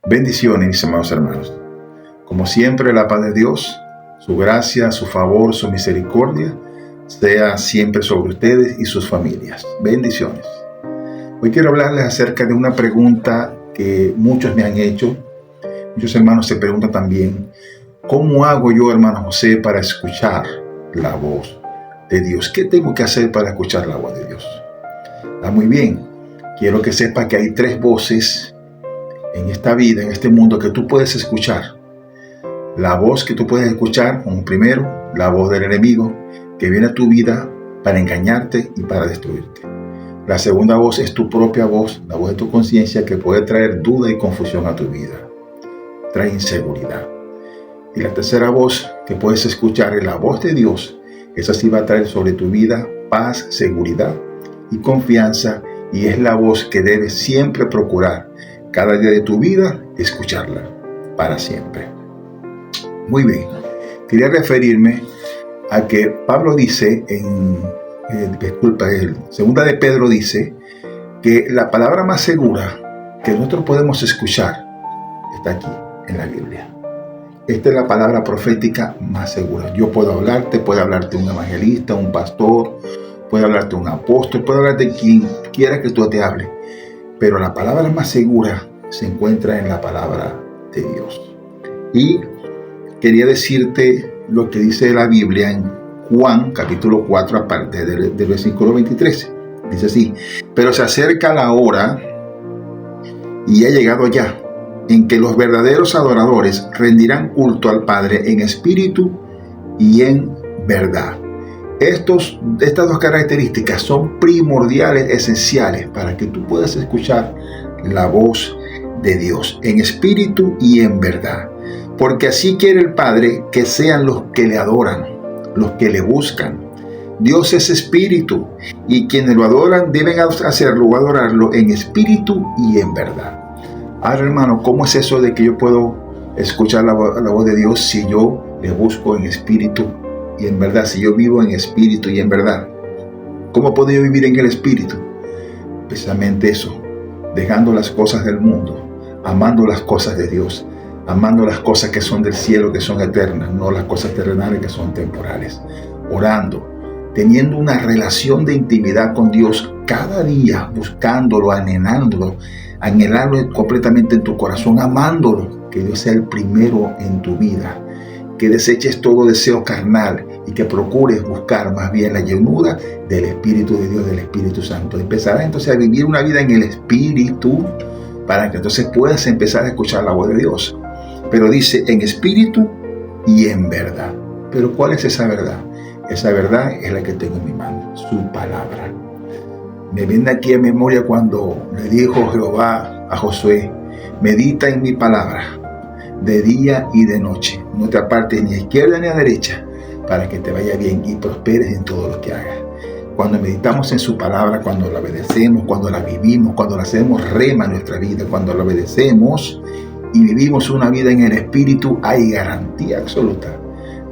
Bendiciones, mis amados hermanos. Como siempre, la paz de Dios, su gracia, su favor, su misericordia, sea siempre sobre ustedes y sus familias. Bendiciones. Hoy quiero hablarles acerca de una pregunta que muchos me han hecho. Muchos hermanos se preguntan también, ¿cómo hago yo, hermano José, para escuchar la voz de Dios? ¿Qué tengo que hacer para escuchar la voz de Dios? Muy bien, quiero que sepa que hay 3 voces en esta vida, en este mundo, que tú puedes escuchar. La voz que tú puedes escuchar, como primero, la voz del enemigo, que viene a tu vida para engañarte y para destruirte. La segunda voz es tu propia voz, la voz de tu conciencia, que puede traer duda y confusión a tu vida. Trae inseguridad. Y la tercera voz que puedes escuchar es la voz de Dios. Esa sí va a traer sobre tu vida paz, seguridad y confianza, y es la voz que debes siempre procurar cada día de tu vida, escucharla para siempre. Muy bien, quería referirme a que Pablo dice segunda de Pedro dice que la palabra más segura que nosotros podemos escuchar está aquí en la Biblia. Esta es la palabra profética más segura. Yo puedo hablarte, puede hablarte un evangelista, un pastor, puede hablarte un apóstol, puede hablarte de quien quiera que tú te hable. Pero la palabra más segura se encuentra en la palabra de Dios. Y quería decirte lo que dice la Biblia en Juan, capítulo 4, a partir del versículo 23. Dice así: pero se acerca la hora, y ha llegado ya, en que los verdaderos adoradores rendirán culto al Padre en espíritu y en verdad. Estas 2 características son primordiales, esenciales, para que tú puedas escuchar la voz de Dios, en espíritu y en verdad. Porque así quiere el Padre que sean los que le adoran, los que le buscan. Dios es espíritu, y quienes lo adoran deben hacerlo o adorarlo en espíritu y en verdad. Ahora, hermano, ¿cómo es eso de que yo puedo escuchar la voz de Dios si yo le busco en espíritu y en verdad? Si yo vivo en espíritu y en verdad, ¿cómo puedo yo vivir en el espíritu? Precisamente eso, dejando las cosas del mundo, amando las cosas de Dios, amando las cosas que son del cielo, que son eternas, no las cosas terrenales que son temporales. Orando, teniendo una relación de intimidad con Dios cada día, buscándolo, anhelándolo completamente en tu corazón, amándolo, que Dios sea el primero en tu vida, que deseches todo deseo carnal y que procures buscar más bien la llenura del Espíritu de Dios, del Espíritu Santo. Empezarás entonces a vivir una vida en el Espíritu, para que entonces puedas empezar a escuchar la voz de Dios. Pero dice en espíritu y en verdad. Pero ¿cuál es esa verdad? Esa verdad es la que tengo en mi mano, su palabra. Me viene aquí a memoria cuando le dijo Jehová a Josué: medita en mi palabra de día y de noche, no te apartes ni a izquierda ni a derecha, para que te vaya bien y prosperes en todo lo que hagas. Cuando meditamos en su palabra, cuando la obedecemos, cuando la vivimos, cuando la hacemos rema en nuestra vida, cuando la obedecemos y vivimos una vida en el Espíritu, hay garantía absoluta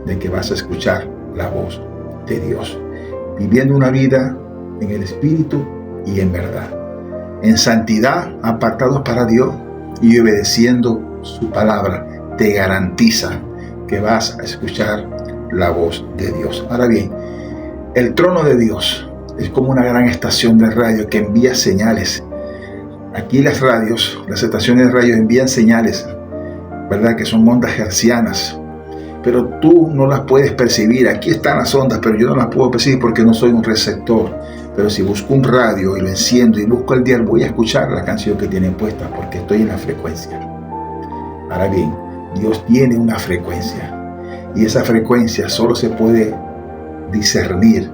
de que vas a escuchar la voz de Dios, viviendo una vida en el Espíritu y en verdad, en santidad, apartados para Dios y obedeciendo su palabra. Te garantiza que vas a escuchar la voz de Dios. Ahora bien, el trono de Dios es como una gran estación de radio que envía señales. Aquí las radios, las estaciones de radio envían señales, ¿verdad? Que son ondas hertzianas, pero tú no las puedes percibir. Aquí están las ondas, pero yo no las puedo percibir porque no soy un receptor. Pero si busco un radio y lo enciendo y busco el dial, voy a escuchar la canción que tienen puesta porque estoy en la frecuencia. Ahora bien, Dios tiene una frecuencia, y esa frecuencia solo se puede discernir,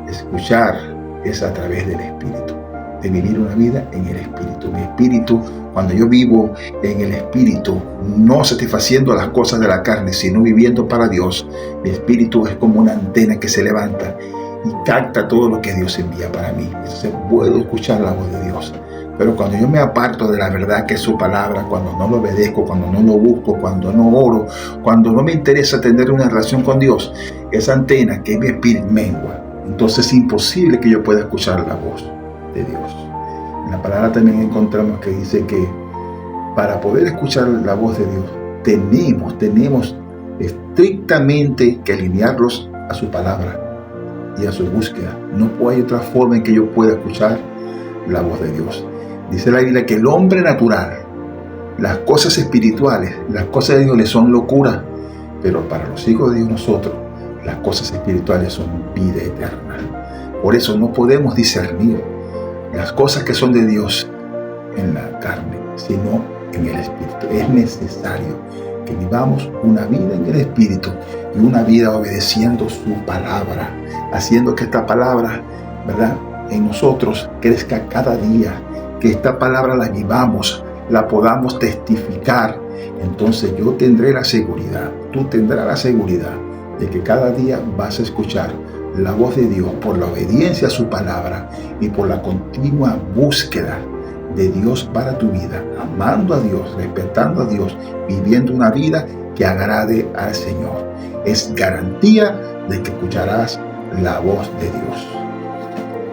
escuchar, es a través del Espíritu, de vivir una vida en el Espíritu. Mi espíritu, cuando yo vivo en el Espíritu, no satisfaciendo las cosas de la carne, sino viviendo para Dios, mi espíritu es como una antena que se levanta y capta todo lo que Dios envía para mí. Entonces puedo escuchar la voz de Dios. Pero cuando yo me aparto de la verdad que es su palabra, cuando no lo obedezco, cuando no lo busco, cuando no oro, cuando no me interesa tener una relación con Dios, esa antena que es mi espíritu mengua. Entonces es imposible que yo pueda escuchar la voz de Dios. En la palabra también encontramos que dice que para poder escuchar la voz de Dios, tenemos estrictamente que alinearlos a su palabra y a su búsqueda. No hay otra forma en que yo pueda escuchar la voz de Dios. Dice la Biblia que el hombre natural, las cosas espirituales, las cosas de Dios le son locura, pero para los hijos de Dios nosotros, las cosas espirituales son vida eterna. Por eso no podemos discernir las cosas que son de Dios en la carne, sino en el Espíritu. Es necesario que vivamos una vida en el Espíritu y una vida obedeciendo su palabra, haciendo que esta palabra, ¿verdad?, en nosotros crezca cada día, que esta palabra la vivamos, la podamos testificar. Entonces yo tendré la seguridad, tú tendrás la seguridad de que cada día vas a escuchar la voz de Dios por la obediencia a su palabra y por la continua búsqueda de Dios para tu vida, amando a Dios, respetando a Dios, viviendo una vida que agrade al Señor. Es garantía de que escucharás la voz de Dios.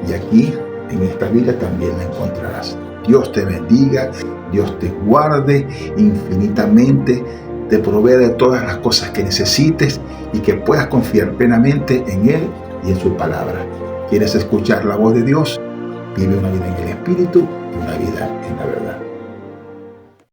Y aquí, en esta Biblia, también la encontrarás. Dios te bendiga, Dios te guarde infinitamente, te provea de todas las cosas que necesites y que puedas confiar plenamente en Él y en su palabra. ¿Quieres escuchar la voz de Dios? Vive una vida en el Espíritu y una vida en la verdad.